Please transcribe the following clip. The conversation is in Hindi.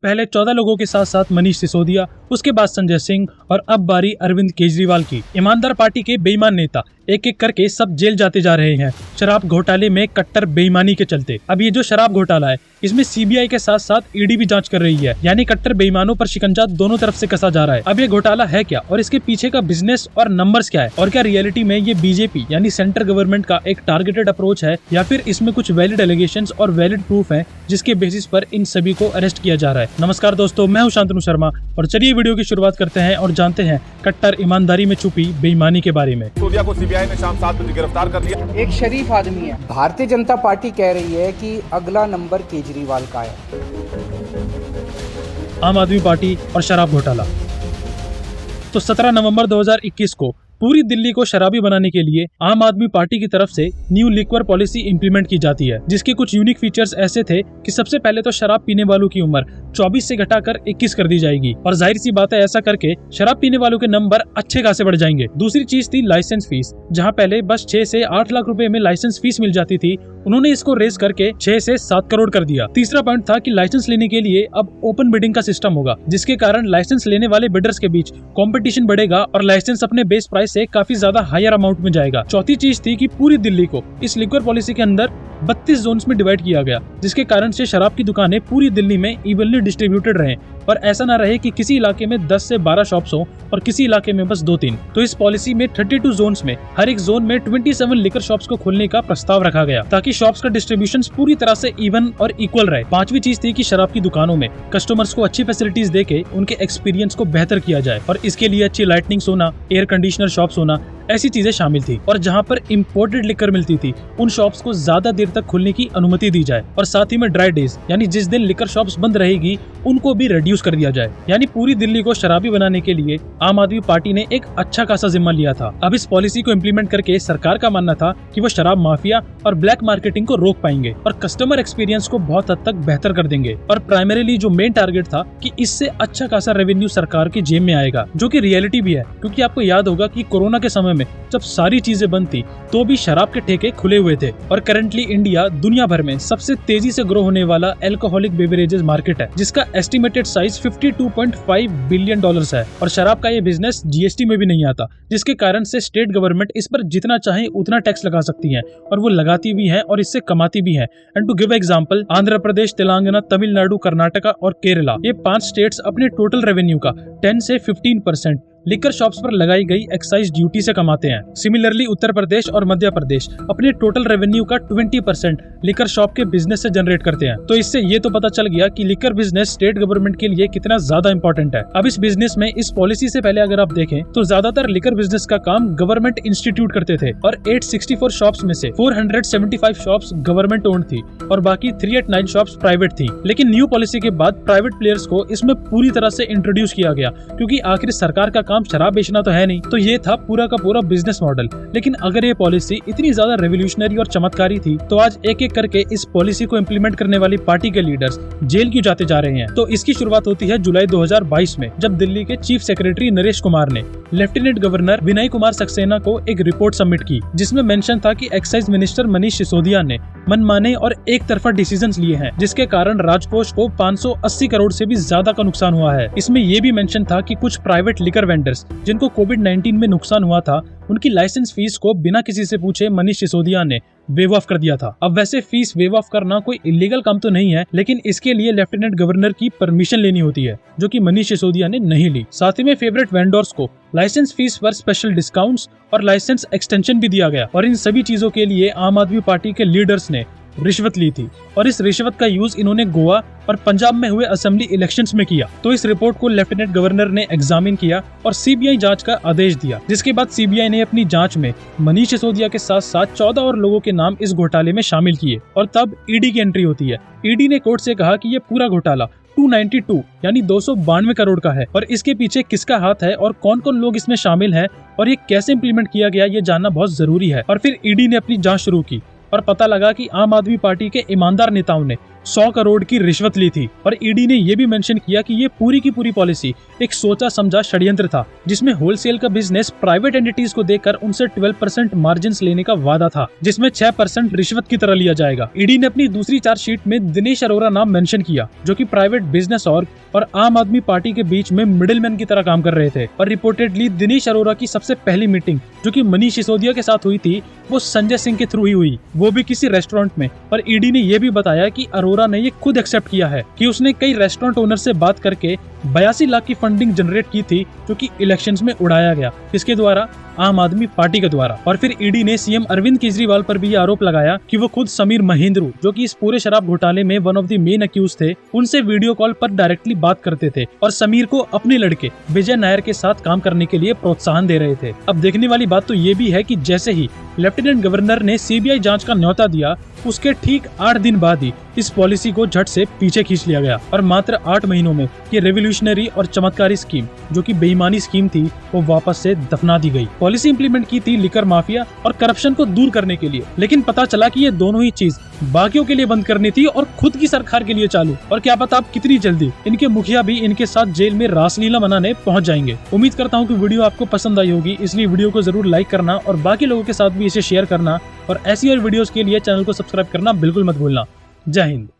पहले 14 लोगों के साथ साथ मनीष सिसोदिया, उसके बाद संजय सिंह और अब बारी अरविंद केजरीवाल की। ईमानदार पार्टी के बेईमान नेता एक एक करके सब जेल जाते जा रहे हैं शराब घोटाले में कट्टर बेईमानी के चलते। अब ये जो शराब घोटाला है इसमें सीबीआई के साथ साथ ईडी भी जांच कर रही है, यानी कट्टर बेईमानों पर शिकंजा दोनों तरफ से कसा जा रहा है। अब ये घोटाला है क्या और इसके पीछे का बिजनेस और नंबर्स क्या है, और क्या रियलिटी में ये बीजेपी यानी सेंट्रल गवर्नमेंट का एक टारगेटेड अप्रोच है या फिर इसमें कुछ वैलिड एलिगेशंस और वैलिड प्रूफ है जिसके बेसिस पर इन सभी को अरेस्ट किया जा रहा है। नमस्कार दोस्तों, मैं हूं शांतनु शर्मा और चलिए वीडियो की शुरुआत करते हैं और जानते हैं कट्टर ईमानदारी में छुपी बेईमानी के बारे में। सिसोदिया को सीबीआई ने शाम 7 बजे गिरफ्तार कर लिया। एक शरीफ आदमी है। भारतीय जनता पार्टी कह रही है कि अगला नंबर केजरीवाल का है। आम आदमी पार्टी और शराब घोटाला। तो 17 नवंबर 2021 को पूरी दिल्ली को शराबी बनाने के लिए आम आदमी पार्टी की तरफ से न्यू लिक्वर पॉलिसी इंप्लीमेंट की जाती है, जिसके कुछ यूनिक फीचर्स ऐसे थे कि सबसे पहले तो शराब पीने वालों की उम्र 24 से घटाकर 21 कर दी जाएगी और जाहिर सी बात है ऐसा करके शराब पीने वालों के नंबर अच्छे खासे बढ़ जाएंगे। दूसरी चीज थी लाइसेंस फीस, जहां पहले बस 6 से 8 लाख रुपए में लाइसेंस फीस मिल जाती थी, उन्होंने इसको रेज करके 6 से 7 करोड़ कर दिया। तीसरा पॉइंट था कि लाइसेंस लेने के लिए अब ओपन बिडिंग का सिस्टम होगा, जिसके कारण लाइसेंस लेने वाले बिडर्स के बीच कंपटीशन बढ़ेगा और लाइसेंस अपने बेस प्राइस से काफी ज्यादा हायर अमाउंट में जाएगा। चौथी चीज थी कि पूरी दिल्ली को इस लिक्वर पॉलिसी के अंदर 32 जोन्स में डिवाइड किया गया, जिसके कारण से शराब की दुकानें पूरी दिल्ली में इवनली डिस्ट्रीब्यूटेड रहें और ऐसा ना रहे कि किसी इलाके में 10 से 12 शॉप्स हो और किसी इलाके में बस 2-3। तो इस पॉलिसी में 32 जोन्स में हर एक जोन में 27 लिकर शॉप्स को खोलने का प्रस्ताव रखा गया ताकि शॉप्स का डिस्ट्रीब्यूशन पूरी तरह से इवन और इक्वल रहे। पांचवी चीज थी कि शराब की दुकानों में कस्टमर्स को अच्छी फैसिलिटीज देके उनके एक्सपीरियंस को बेहतर किया जाए और इसके लिए अच्छी लाइटनिंग्स होना, एयर कंडीशनर शॉप्स होना, ऐसी चीजें शामिल थी। और जहां पर इम्पोर्टेड लिकर मिलती थी उन शॉप्स को ज्यादा देर तक खुलने की अनुमति दी जाए और साथ ही में ड्राई डेज यानी जिस दिन लिकर शॉप्स बंद रहेगी उनको भी रिड्यूस कर दिया जाए। यानी पूरी दिल्ली को शराबी बनाने के लिए आम आदमी पार्टी ने एक अच्छा खासा जिम्मा लिया था। अब इस पॉलिसी को इम्प्लीमेंट करके सरकार का मानना था कि वो शराब माफिया और ब्लैक मार्केटिंग को रोक पाएंगे और कस्टमर एक्सपीरियंस को बहुत हद तक बेहतर कर देंगे। और प्राइमरीली जो मेन टारगेट था कि इससे अच्छा खासा रेवेन्यू सरकार की जेब में आएगा, जो कि रियलिटी भी है, क्योंकि आपको याद होगा कि कोरोना के समय में जब सारी चीजें बंद थी तो भी शराब के ठेके खुले हुए थे और करंटली इंडिया दुनिया भर में सबसे तेजी से ग्रो होने वाला अल्कोहलिक बेवरेजेस मार्केट है, जिसका एस्टिमेटेड साइज $52.5 बिलियन है और शराब का ये बिजनेस जीएसटी में भी नहीं आता, जिसके कारण से स्टेट गवर्नमेंट इस पर जितना चाहे उतना टैक्स लगा सकती है और वो लगाती भी है और इससे कमाती भी है। And to give example, Andhra Pradesh, Telangana, Tamil Nadu, Karnataka और केरला, ये 5 स्टेट्स अपने टोटल रेवेन्यू का 10 से 15% लिकर शॉप्स पर लगाई गई एक्साइज ड्यूटी से कमाते हैं। सिमिलरली उत्तर प्रदेश और मध्य प्रदेश अपने टोटल रेवेन्यू का 20% लिकर शॉप के बिजनेस से जनरेट करते हैं। तो इससे ये तो पता चल गया कि लिकर बिजनेस स्टेट गवर्नमेंट के लिए कितना ज्यादा इंपॉर्टेंट है। अब इस बिजनेस में इस पॉलिसी से पहले अगर आप देखें तो ज्यादातर लिकर बिजनेस का काम गवर्नमेंट इंस्टीट्यूट करते थे और 864 शॉप्स में से 475 शॉप्स गवर्नमेंट ओन्ड थी और बाकी 389 शॉप्स प्राइवेट थी। लेकिन न्यू पॉलिसी के बाद प्राइवेट प्लेयर्स को इसमें पूरी तरह से इंट्रोड्यूस किया गया, क्योंकि आखिर सरकार का काम शराब बेचना तो है नहीं, तो ये था पूरा का पूरा बिजनेस मॉडल। लेकिन अगर ये पॉलिसी इतनी ज्यादा रेवोल्यूशनरी और चमत्कारी थी तो आज एक एक करके इस पॉलिसी को इम्प्लीमेंट करने वाली पार्टी के लीडर्स जेल क्यों जाते जा रहे हैं। तो इसकी शुरुआत होती है जुलाई 2022 में, जब दिल्ली के चीफ सेक्रेटरी नरेश कुमार ने लेफ्टिनेंट गवर्नर विनय कुमार सक्सेना को एक रिपोर्ट सबमिट की, जिसमें मेंशन था कि एक्साइज मिनिस्टर मनीष सिसोदिया ने मनमाने और एक तरफा डिसीजंस लिए हैं, जिसके कारण राजकोष को 580 करोड़ से भी ज्यादा का नुकसान हुआ है। इसमें यह भी मेंशन था कि कुछ प्राइवेट लिकर वेंडर्स जिनको कोविड-19 में नुकसान हुआ था, उनकी लाइसेंस फीस को बिना किसी से पूछे मनीष सिसोदिया ने वेव ऑफ कर दिया था। अब वैसे फीस वेव ऑफ करना कोई इलीगल काम तो नहीं है, लेकिन इसके लिए लेफ्टिनेंट गवर्नर की परमिशन लेनी होती है, जो कि मनीष सिसोदिया ने नहीं ली। साथ ही में फेवरेट वेंडर्स को लाइसेंस फीस पर स्पेशल डिस्काउंट्स और लाइसेंस एक्सटेंशन भी दिया गया और इन सभी चीजों के लिए आम आदमी पार्टी के लीडर्स ने रिश्वत ली थी और इस रिश्वत का यूज इन्होंने गोवा और पंजाब में हुए असेंबली इलेक्शंस में किया। तो इस रिपोर्ट को लेफ्टिनेंट गवर्नर ने एग्जामिन किया और सीबीआई जांच का आदेश दिया, जिसके बाद सीबीआई ने अपनी जांच में मनीष सिसोदिया के साथ साथ 14 और लोगों के नाम इस घोटाले में शामिल किए और तब ईडी की एंट्री होती है। ईडी ने कोर्ट से कहा कि ये पूरा घोटाला 292 यानी 292 करोड़ का है और इसके पीछे किसका हाथ है और कौन कौन लोग इसमें शामिल हैं और ये कैसे इम्प्लीमेंट किया गया, ये जानना बहुत जरूरी है। और फिर ईडी ने अपनी जांच शुरू की और पता लगा कि आम आदमी पार्टी के ईमानदार नेताओं ने 100 करोड़ की रिश्वत ली थी। और ईडी ने यह भी मेंशन किया कि ये पूरी की पूरी पॉलिसी एक सोचा समझा षड्यंत्र था, जिसमें होलसेल का बिजनेस प्राइवेट एंटिटीज को देकर उनसे 12% मार्जिन लेने का वादा था, जिसमें 6% रिश्वत की तरह लिया जाएगा। ईडी ने अपनी दूसरी चार्जशीट में दिनेश अरोरा नाम मेंशन किया, जो कि प्राइवेट बिजनेस और आम आदमी पार्टी के बीच में मिडिलमैन की तरह काम कर रहे थे। और रिपोर्टेडली दिनेश अरोरा की सबसे पहली मीटिंग जो कि मनीष सिसोदिया के साथ हुई थी, वो संजय सिंह के थ्रू ही हुई, वो भी किसी रेस्टोरेंट में। और ईडी ने यह भी बताया कि अरोरा ने ये खुद एक्सेप्ट किया है कि उसने कई रेस्टोरेंट ओनर से बात करके 82 लाख की फंडिंग जनरेट की थी, जो कि इलेक्शंस में उड़ाया गया, किसके द्वारा? आम आदमी पार्टी के द्वारा। और फिर ईडी ने सीएम अरविंद केजरीवाल पर भी आरोप लगाया कि वो खुद समीर महेंद्रू, जो कि इस पूरे शराब घोटाले में one of the main accused थे, उनसे वीडियो कॉल पर डायरेक्टली बात करते थे और समीर को अपने लड़के विजय नायर के साथ काम करने के लिए प्रोत्साहन दे रहे थे। अब देखने वाली बात तो ये भी है कि जैसे ही लेफ्टिनेंट गवर्नर ने सीबीआई जांच का न्योता दिया, उसके ठीक 8 दिन बाद ही इस पॉलिसी को झट से पीछे खींच लिया गया और मात्र 8 महीनों में ये रेवोल्यूशनरी और चमत्कारी स्कीम, जो कि बेईमानी स्कीम थी, वो वापस से दफना दी गई। पॉलिसी इंप्लीमेंट की थी लिकर माफिया और करप्शन को दूर करने के लिए, लेकिन पता चला कि ये दोनों ही चीज बाकियों के लिए बंद करनी थी और खुद की सरकार के लिए चालू। और क्या पता आप कितनी जल्दी इनके मुखिया भी इनके साथ जेल में रासलीला मनाने पहुंच जाएंगे। उम्मीद करता हूँ कि वीडियो आपको पसंद आई होगी, इसलिए वीडियो को जरूर लाइक करना और बाकी लोगों के साथ भी इसे शेयर करना और ऐसी और वीडियोस के लिए चैनल को सब्सक्राइब करना बिल्कुल मत भूलना। जय हिंद।